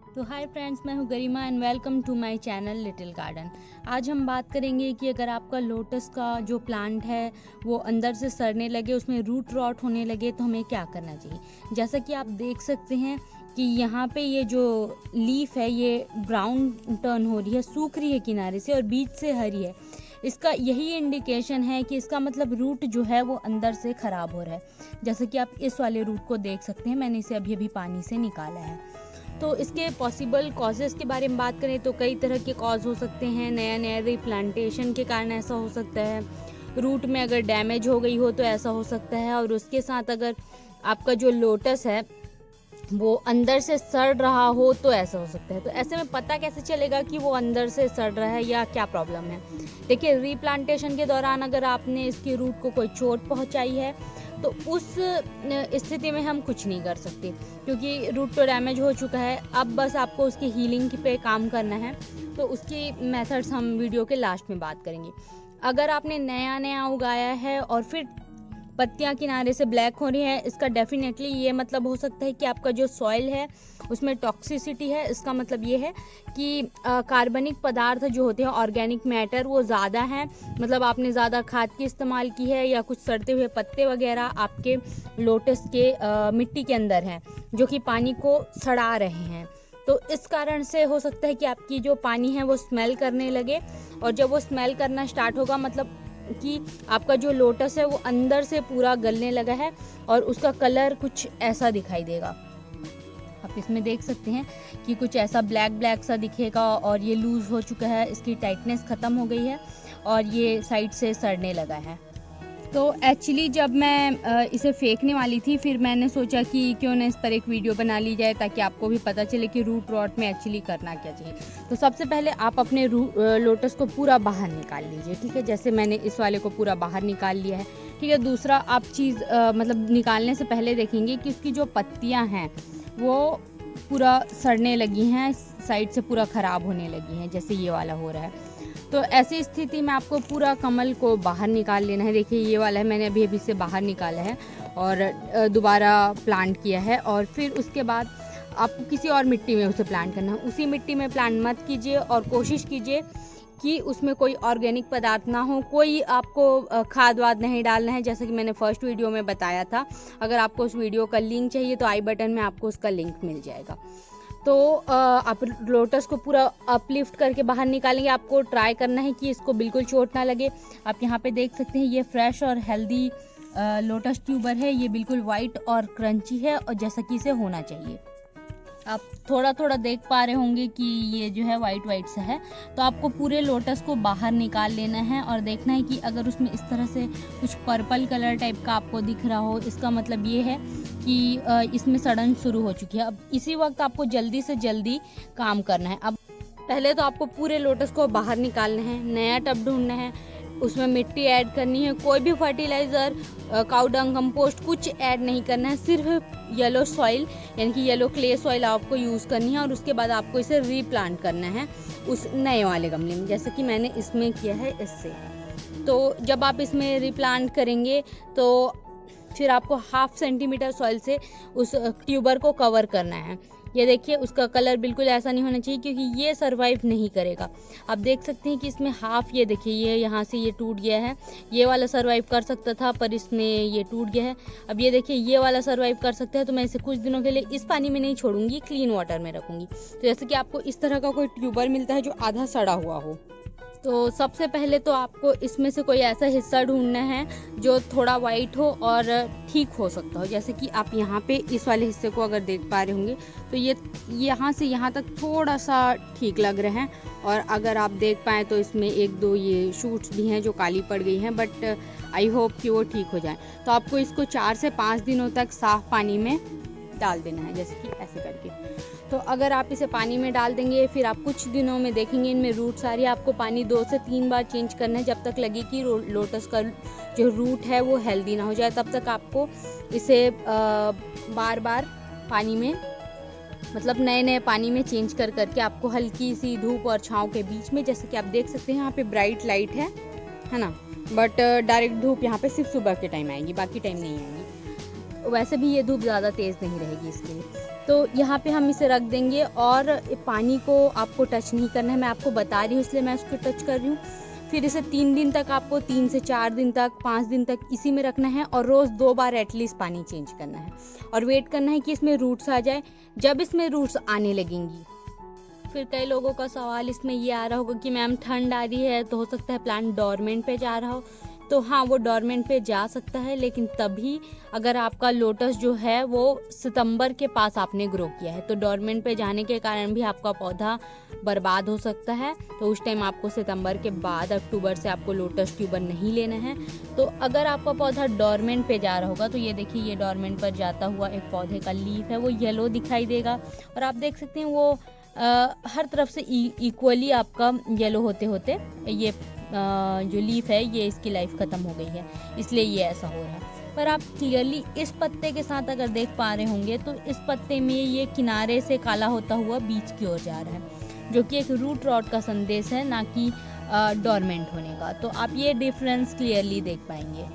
तो हाय फ्रेंड्स, मैं हूँ Garima and welcome to my channel Little Garden. आज हम बात करेंगे कि अगर आपका लोटस का जो प्लांट है वो अंदर से सड़ने लगे, उसमें रूट रॉट होने लगे, तो हमें क्या करना चाहिए। जैसा कि आप देख सकते हैं कि यहाँ पे ये जो लीफ है ये ब्राउन टर्न हो रही है, सूख रही है किनारे से और बीच से हरी है। इसका यही इंडिकेशन है कि इसका मतलब रूट जो है वो अंदर से ख़राब हो रहा है। जैसे कि आप इस वाले रूट को देख सकते हैं, मैंने इसे अभी अभी पानी से निकाला है। तो इसके पॉसिबल कॉजेज़ के बारे में बात करें तो कई तरह के कॉज हो सकते हैं। नया नया रिप्लांटेशन के कारण ऐसा हो सकता है, रूट में अगर डैमेज हो गई हो तो ऐसा हो सकता है, और उसके साथ अगर आपका जो लोटस है वो अंदर से सड़ रहा हो तो ऐसा हो सकता है। तो ऐसे में पता कैसे चलेगा कि वो अंदर से सड़ रहा है या क्या प्रॉब्लम है। देखिए, रीप्लांटेशन के दौरान अगर आपने इसकी रूट को कोई चोट पहुंचाई है तो उस स्थिति में हम कुछ नहीं कर सकते, क्योंकि रूट तो डैमेज हो चुका है। अब बस आपको उसकी हीलिंग पे काम करना है। तो उसकी मेथड्स हम वीडियो के लास्ट में बात करेंगे। अगर आपने नया नया उगाया है और फिर पत्तियां किनारे से ब्लैक हो रही है, इसका डेफिनेटली ये मतलब हो सकता है कि आपका जो सॉइल है उसमें टॉक्सिसिटी है। इसका मतलब ये है कि कार्बनिक पदार्थ जो होते हैं, ऑर्गेनिक मैटर, वो ज़्यादा हैं। मतलब आपने ज़्यादा खाद की इस्तेमाल की है या कुछ सड़ते हुए पत्ते वगैरह आपके लोटस के मिट्टी के अंदर हैं जो कि पानी को सड़ा रहे हैं। तो इस कारण से हो सकता है कि आपकी जो पानी है वो स्मेल करने लगे, और जब वो स्मेल करना स्टार्ट होगा मतलब कि आपका जो लोटस है वो अंदर से पूरा गलने लगा है और उसका कलर कुछ ऐसा दिखाई देगा। आप इसमें देख सकते हैं कि कुछ ऐसा ब्लैक ब्लैक सा दिखेगा और ये लूज हो चुका है, इसकी टाइटनेस ख़त्म हो गई है और ये साइड से सड़ने लगा है। तो एक्चुअली जब मैं इसे फेंकने वाली थी, फिर मैंने सोचा कि क्यों ना इस पर एक वीडियो बना ली जाए ताकि आपको भी पता चले कि रूट रॉट में एक्चुअली करना क्या चाहिए। तो सबसे पहले आप अपने लोटस को पूरा बाहर निकाल लीजिए, ठीक है। जैसे मैंने इस वाले को पूरा बाहर निकाल लिया है, ठीक है। दूसरा आप चीज़ मतलब निकालने से पहले देखेंगे कि उसकी जो पत्तियाँ हैं वो पूरा सड़ने लगी हैं, साइड से पूरा ख़राब होने लगी हैं, जैसे ये वाला हो रहा है। तो ऐसी स्थिति में आपको पूरा कमल को बाहर निकाल लेना है। देखिए, ये वाला है, मैंने अभी अभी से बाहर निकाला है और दोबारा प्लांट किया है। और फिर उसके बाद आपको किसी और मिट्टी में उसे प्लांट करना है। उसी मिट्टी में प्लांट मत कीजिए और कोशिश कीजिए कि उसमें कोई ऑर्गेनिक पदार्थ ना हो, कोई आपको खाद वाद नहीं डालना है, जैसे कि मैंने फर्स्ट वीडियो में बताया था। अगर आपको उस वीडियो का लिंक चाहिए तो आई बटन में आपको उसका लिंक मिल जाएगा। तो आप लोटस को पूरा अपलिफ्ट करके बाहर निकालेंगे। आपको ट्राई करना है कि इसको बिल्कुल चोट ना लगे। आप यहाँ पे देख सकते हैं ये फ्रेश और हेल्दी लोटस ट्यूबर है। ये बिल्कुल वाइट और क्रंची है और जैसा कि इसे होना चाहिए। आप थोड़ा थोड़ा देख पा रहे होंगे कि ये जो है वाइट वाइट सा है। तो आपको पूरे लोटस को बाहर निकाल लेना है और देखना है कि अगर उसमें इस तरह से कुछ पर्पल कलर टाइप का आपको दिख रहा हो, इसका मतलब ये है कि इसमें सड़न शुरू हो चुकी है। अब इसी वक्त आपको जल्दी से जल्दी काम करना है। अब पहले तो आपको पूरे लोटस को बाहर निकालना है, नया टब ढूंढना है, उसमें मिट्टी ऐड करनी है। कोई भी फर्टिलाइज़र, काऊ डंग, कंपोस्ट कुछ ऐड नहीं करना है। सिर्फ येलो सॉइल यानी कि येलो क्ले सॉइल आपको यूज़ करनी है और उसके बाद आपको इसे रीप्लांट करना है उस नए वाले गमले में, जैसे कि मैंने इसमें किया है इससे। तो जब आप इसमें रीप्लांट करेंगे तो फिर आपको 1/2 सेंटीमीटर सॉइल से उस ट्यूबर को कवर करना है। ये देखिए, उसका कलर बिल्कुल ऐसा नहीं होना चाहिए क्योंकि ये सरवाइव नहीं करेगा। आप देख सकते हैं कि इसमें हाफ, ये देखिए, ये यहाँ से ये टूट गया है। ये वाला सरवाइव कर सकता था पर इसमें ये टूट गया है। अब ये देखिए, ये वाला सरवाइव कर सकता है। तो मैं इसे कुछ दिनों के लिए इस पानी में नहीं छोड़ूंगी, क्लीन वाटर में रखूंगी। तो जैसे कि आपको इस तरह का कोई ट्यूबर मिलता है जो आधा सड़ा हुआ हो, तो सबसे पहले तो आपको इसमें से कोई ऐसा हिस्सा ढूंढना है जो थोड़ा वाइट हो और ठीक हो सकता हो। जैसे कि आप यहाँ पे इस वाले हिस्से को अगर देख पा रहे होंगे तो ये यहाँ से यहाँ तक थोड़ा सा ठीक लग रहे हैं। और अगर आप देख पाएँ तो इसमें 1-2 ये शूट्स भी हैं जो काली पड़ गई हैं, बट आई होप कि वो ठीक हो जाए। तो आपको इसको 4 से 5 दिनों तक साफ़ पानी में डाल देना है, जैसे कि ऐसे करके। तो अगर आप इसे पानी में डाल देंगे, फिर आप कुछ दिनों में देखेंगे इनमें रूट्स आ रही है। आपको पानी 2 से 3 बार चेंज करना है जब तक लगे कि लोटस का जो रूट है वो हेल्दी ना हो जाए। तब तक आपको इसे बार बार पानी में, मतलब नए नए पानी में चेंज कर करके आपको हल्की सी धूप और छाँव के बीच में, जैसे कि आप देख सकते हैं यहाँ पे ब्राइट लाइट है ना, बट डायरेक्ट धूप यहाँ पे सिर्फ सुबह के टाइम आएगी, बाकी टाइम नहीं आएगी। वैसे भी ये धूप ज़्यादा तेज़ नहीं रहेगी इसके लिए। तो यहाँ पे हम इसे रख देंगे और पानी को आपको टच नहीं करना है, मैं आपको बता रही हूँ इसलिए मैं उसको टच कर रही हूँ। फिर इसे 3 दिन तक आपको 3 से 4 दिन तक 5 दिन तक इसी में रखना है और रोज़ 2 बार एटलीस्ट पानी चेंज करना है और वेट करना है कि इसमें रूट्स आ जाए। जब इसमें रूट्स आने लगेंगी, फिर कई लोगों का सवाल इसमें ये आ रहा होगा कि मैम ठंड आ रही है तो हो सकता है प्लांट डोरमेंट पे जा रहा हो। तो हाँ, वो डोरमेंट पे जा सकता है, लेकिन तभी अगर आपका लोटस जो है वो सितंबर के पास आपने ग्रो किया है, तो डोरमेंट पे जाने के कारण भी आपका पौधा बर्बाद हो सकता है। तो उस टाइम आपको सितंबर के बाद अक्टूबर से आपको लोटस ट्यूबर नहीं लेना है। तो अगर आपका पौधा डोरमेंट पे जा रहा होगा, तो ये देखिए ये डोरमेंट पर जाता हुआ एक पौधे का लीफ है, वो येलो दिखाई देगा और आप देख सकते हैं वो हर तरफ से इक्वली आपका येलो होते होते ये जो लीफ है ये इसकी लाइफ ख़त्म हो गई है, इसलिए ये ऐसा हो रहा है। पर आप क्लियरली इस पत्ते के साथ अगर देख पा रहे होंगे तो इस पत्ते में ये किनारे से काला होता हुआ बीच की ओर जा रहा है, जो कि एक रूट रॉट का संदेश है, ना कि डोरमेंट होने का। तो आप ये डिफरेंस क्लियरली देख पाएंगे।